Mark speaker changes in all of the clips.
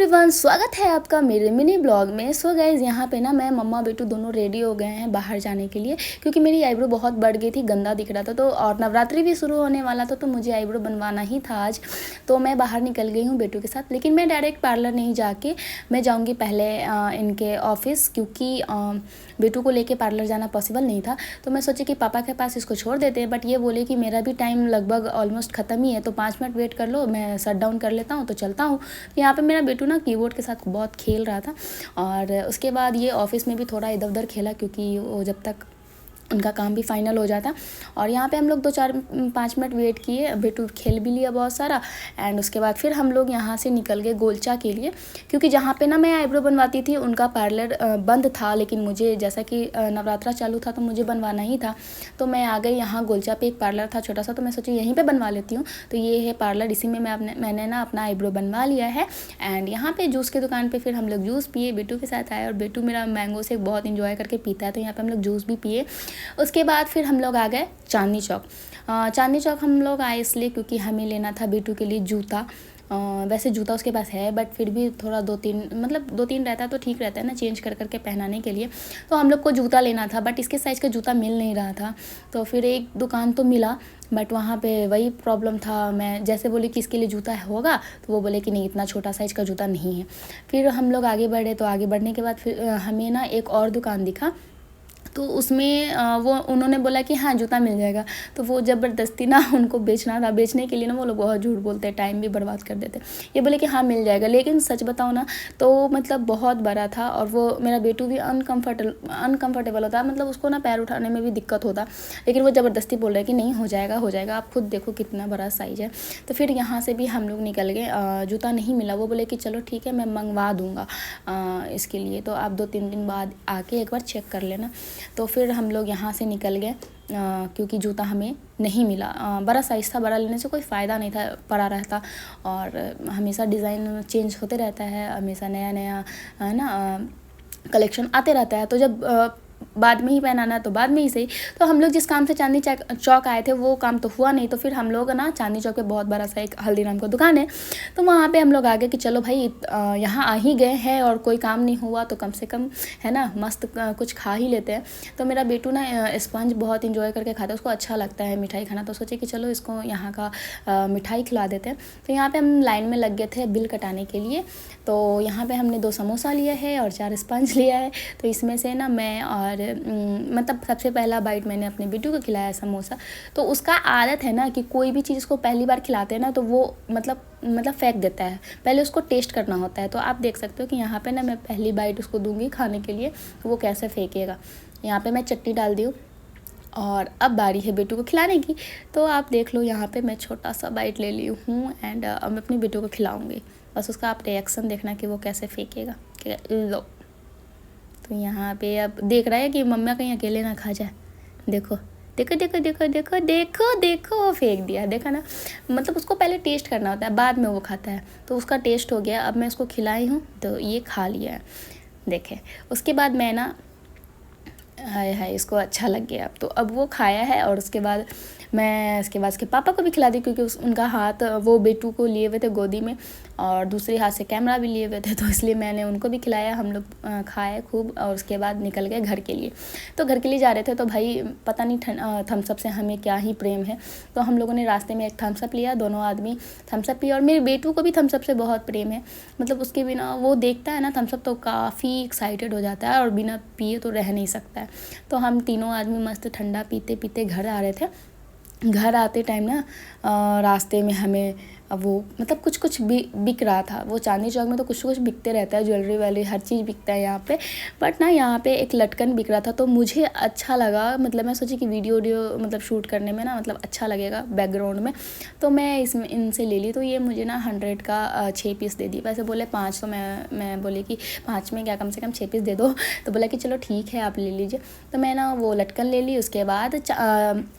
Speaker 1: Everyone, स्वागत है आपका मेरे मिनी ब्लॉग में। सो गाइज, यहाँ पे ना मैं मम्मा बेटू दोनों रेडी हो गए हैं बाहर जाने के लिए, क्योंकि मेरी आईब्रो बहुत बढ़ गई थी, गंदा दिख रहा था। तो और नवरात्रि भी शुरू होने वाला था, तो मुझे आईब्रो बनवाना ही था आज। तो मैं बाहर निकल गई हूँ बेटू के साथ, लेकिन मैं डायरेक्ट पार्लर नहीं जाके मैं जाऊँगी पहले इनके ऑफिस, क्योंकि बेटू को लेके पार्लर जाना पॉसिबल नहीं था। तो मैं सोची कि पापा के पास इसको छोड़ देते हैं, बट ये बोले कि मेरा भी टाइम लगभग ऑलमोस्ट ख़त्म ही है, तो 5 मिनट वेट कर लो, मैं शट डाउन कर लेता हूँ तो चलता हूँ। यहाँ पे मेरा बेटू ना कीबोर्ड के साथ बहुत खेल रहा था, और उसके बाद ये ऑफिस में भी थोड़ा इधर उधर खेला, क्योंकि वो जब तक उनका काम भी फाइनल हो जाता। और यहाँ पे हम लोग 2-4-5 मिनट वेट किए, बेटू खेल भी लिया बहुत सारा। एंड उसके बाद फिर हम लोग यहाँ से निकल गए गोलचा के लिए, क्योंकि जहाँ पे ना मैं आईब्रो बनवाती थी उनका पार्लर बंद था, लेकिन मुझे जैसा कि नवरात्रा चालू था तो मुझे बनवाना ही था। तो मैं आ गई यहाँ गोलचा पे, एक पार्लर था छोटा सा, तो मैं सोची यहीं पर बनवा लेती हूँ। तो ये है पार्लर, इसी में मैंने ना अपना आईब्रो बनवा लिया है। एंड यहाँ पे जूस की दुकान पर फिर हम लोग जूस पिए, बेटू के साथ आए, और बेटू मेरा मैंगो शेक बहुत इंजॉय करके पीता है, तो यहाँ पर हम लोग जूस भी पिए। उसके बाद फिर हम लोग आ गए चांदनी चौक। चांदनी चौक हम लोग आए इसलिए क्योंकि हमें लेना था बेटू के लिए जूता। वैसे जूता उसके पास है, बट फिर भी थोड़ा 2-3 रहता तो ठीक रहता है ना, चेंज कर करके पहनाने के लिए। तो हम लोग को जूता लेना था, बट इसके साइज़ का जूता मिल नहीं रहा था। तो फिर एक दुकान तो मिला, बट वहाँ पे वही प्रॉब्लम था। मैं जैसे बोली कि इसके लिए जूता होगा, तो वो बोले कि नहीं, इतना छोटा साइज़ का जूता नहीं है। फिर हम लोग आगे बढ़े, तो आगे बढ़ने के बाद फिर हमें ना एक और दुकान दिखा, तो उसमें वो उन्होंने बोला कि हाँ जूता मिल जाएगा। तो वो ज़बरदस्ती ना उनको बेचना था, बेचने के लिए ना वो लोग बहुत झूठ बोलते हैं, टाइम भी बर्बाद कर देते। ये बोले कि हाँ मिल जाएगा, लेकिन सच बताओ ना तो मतलब बहुत बड़ा था, और वो मेरा बेटू भी अनकम्फर्टेबल होता, मतलब उसको ना पैर उठाने में भी दिक्कत होता। लेकिन वो ज़बरदस्ती बोल रहे हैं कि नहीं हो जाएगा हो जाएगा, आप खुद देखो कितना बड़ा साइज़ है। तो फिर यहाँ से भी हम लोग निकल गए, जूता नहीं मिला। वो बोले कि चलो ठीक है, मैं मंगवा दूँगा इसके लिए, तो आप 2-3 दिन बाद आके एक बार चेक कर लेना। तो फिर हम लोग यहाँ से निकल गए, क्योंकि जूता हमें नहीं मिला। बड़ा साइज़ था, बड़ा लेने से कोई फ़ायदा नहीं था, पड़ा रहता, और हमेशा डिज़ाइन चेंज होते रहता है, हमेशा नया नया है ना कलेक्शन आते रहता है। तो जब बाद में ही पहनाना तो बाद में ही सही। तो हम लोग जिस काम से चांदनी चौक आए थे वो काम तो हुआ नहीं, तो फिर हम लोग ना चांदनी चौक पे बहुत बड़ा सा एक हल्दीराम का दुकान है, तो वहाँ पे हम लोग आ गए कि चलो भाई यहाँ आ ही गए हैं और कोई काम नहीं हुआ तो कम से कम है ना मस्त कुछ खा ही लेते हैं। तो मेरा बेटू ना स्पंज बहुत इंजॉय करके खाता है, उसको अच्छा लगता है मिठाई खाना, तो सोचे कि चलो इसको यहाँ का मिठाई खिला देते हैं। तो यहाँ पर हम लाइन में लग गए थे बिल कटाने के लिए। तो यहाँ पर हमने 2 समोसा लिया है और 4 स्पंज लिया है। तो इसमें से ना मैं और मतलब सबसे पहला बाइट मैंने अपने बेटू को खिलाया समोसा। तो उसका आदत है ना कि कोई भी चीज़ को पहली बार खिलाते हैं ना तो वो मतलब फेंक देता है, पहले उसको टेस्ट करना होता है। तो आप देख सकते हो कि यहाँ पे ना मैं पहली बाइट उसको दूंगी खाने के लिए, तो वो कैसे फेंकेगा। यहाँ पे मैं चटनी डाल दी हूँ, और अब बारी है बेटू को खिलाने की। तो आप देख लो, यहाँ पे मैं छोटा सा बाइट ले ली हूँ, एंड अब मैं अपने बेटू को खिलाऊँगी। बस उसका आप रिएक्शन देखना कि वो कैसे फेंकेगा। लो, तो यहाँ पे अब देख रहा है कि मम्मा कहीं अकेले ना खा जाए। देखो देखो देखो देखो देखो देखो देखो, वो फेंक दिया, देखा ना। मतलब उसको पहले टेस्ट करना होता है, बाद में वो खाता है। तो उसका टेस्ट हो गया, अब मैं उसको खिलाई हूँ तो ये खा लिया है, देखे। उसके बाद मैं ना हाय हाय इसको अच्छा लग गया, अब तो अब वो खाया है। और उसके बाद उसके पापा को भी खिला दी, क्योंकि उनका हाथ वो बेटू को लिए हुए थे गोदी में, और दूसरे हाथ से कैमरा भी लिए हुए थे, तो इसलिए मैंने उनको भी खिलाया। हम लोग खाए खूब, और उसके बाद निकल गए घर के लिए। तो घर के लिए जा रहे थे, तो भाई पता नहीं थम्सअप से हमें क्या ही प्रेम है। तो हम लोगों ने रास्ते में एक थम्सअप लिया, दोनों आदमी थम्सअप पिए, और मेरे बेटू को भी थम्सअप से बहुत प्रेम है। मतलब उसके बिना वो देखता है ना थम्सअप तो काफ़ी एक्साइटेड हो जाता है, और बिना पिए तो रह नहीं सकता है। तो हम तीनों आदमी मस्त ठंडा पीते पीते घर आ रहे थे। घर आते टाइम ना रास्ते में हमें वो मतलब कुछ बिक रहा था। वो चांदनी चौक में तो कुछ बिकते रहता है, ज्वेलरी वैलरी हर चीज़ बिकता है यहाँ पे। बट ना यहाँ पे एक लटकन बिक रहा था, तो मुझे अच्छा लगा। मतलब मैं सोची कि वीडियो मतलब शूट करने में ना मतलब अच्छा लगेगा बैकग्राउंड में, तो मैं इसमें इनसे ले ली। तो ये मुझे ना 100 का 6 पीस दे दी। वैसे बोले 5, तो मैं बोली कि 5 में क्या, कम से कम 6 पीस दे दो। तो बोला कि चलो ठीक है आप ले लीजिए। तो मैं ना वो लटकन ले ली। उसके बाद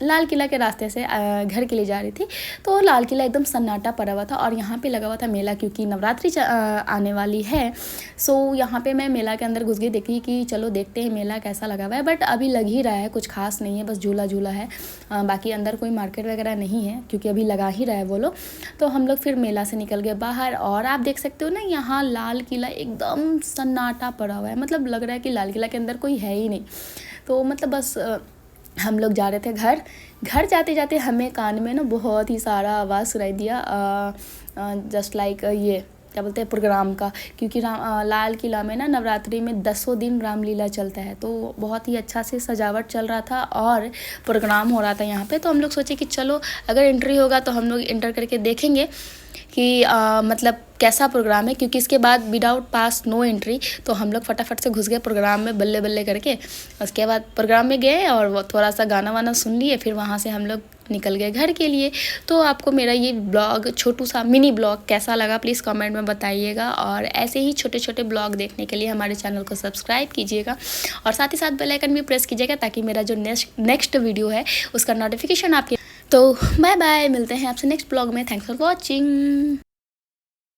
Speaker 1: लाल किला के रास्ते से घर के लिए जा रही थी, तो लाल किला एकदम सन्नाटा पड़ा हुआ था और यहाँ पे लगा हुआ था मेला, क्योंकि नवरात्रि आने वाली है। सो यहाँ पे मैं मेला के अंदर घुस गई, देखी कि चलो देखते हैं मेला कैसा लगा हुआ है। बट अभी लग ही रहा है, कुछ खास नहीं है, बस झूला झूला है। बाकी अंदर कोई मार्केट वगैरह नहीं है, क्योंकि अभी लगा ही रहा है वो लोग। तो हम लोग फिर मेला से निकल गए बाहर, और आप देख सकते हो ना यहाँ लाल किला एकदम सन्नाटा पड़ा हुआ है, मतलब लग रहा है कि लाल किला के अंदर कोई है ही नहीं। तो मतलब बस हम लोग जा रहे थे घर जाते जाते हमें कान में ना बहुत ही सारा आवाज़ सुनाई दिया, जस्ट लाइक ये क्या बोलते हैं, प्रोग्राम का। क्योंकि लाल किला में ना नवरात्रि में 10 दिन रामलीला चलता है, तो बहुत ही अच्छा से सजावट चल रहा था और प्रोग्राम हो रहा था यहाँ पे। तो हम लोग सोचे कि चलो अगर एंट्री होगा तो हम लोग एंटर करके देखेंगे कि मतलब कैसा प्रोग्राम है, क्योंकि इसके बाद विदाउट पास नो एंट्री। तो हम लोग फटाफट से घुस गए प्रोग्राम में बल्ले बल्ले करके। उसके बाद प्रोग्राम में गए और वो थोड़ा सा गाना वाना सुन लिए, फिर वहाँ से हम लोग निकल गए घर के लिए। तो आपको मेरा ये ब्लॉग, छोटू सा मिनी ब्लॉग कैसा लगा प्लीज़ कमेंट में बताइएगा, और ऐसे ही छोटे छोटे ब्लॉग देखने के लिए हमारे चैनल को सब्सक्राइब कीजिएगा और साथ ही साथ बेल आइकन भी प्रेस कीजिएगा, ताकि मेरा जो नेक्स्ट वीडियो है उसका नोटिफिकेशन आपके। तो बाय बाय, मिलते हैं आपसे नेक्स्ट ब्लॉग में। Thanks for watching.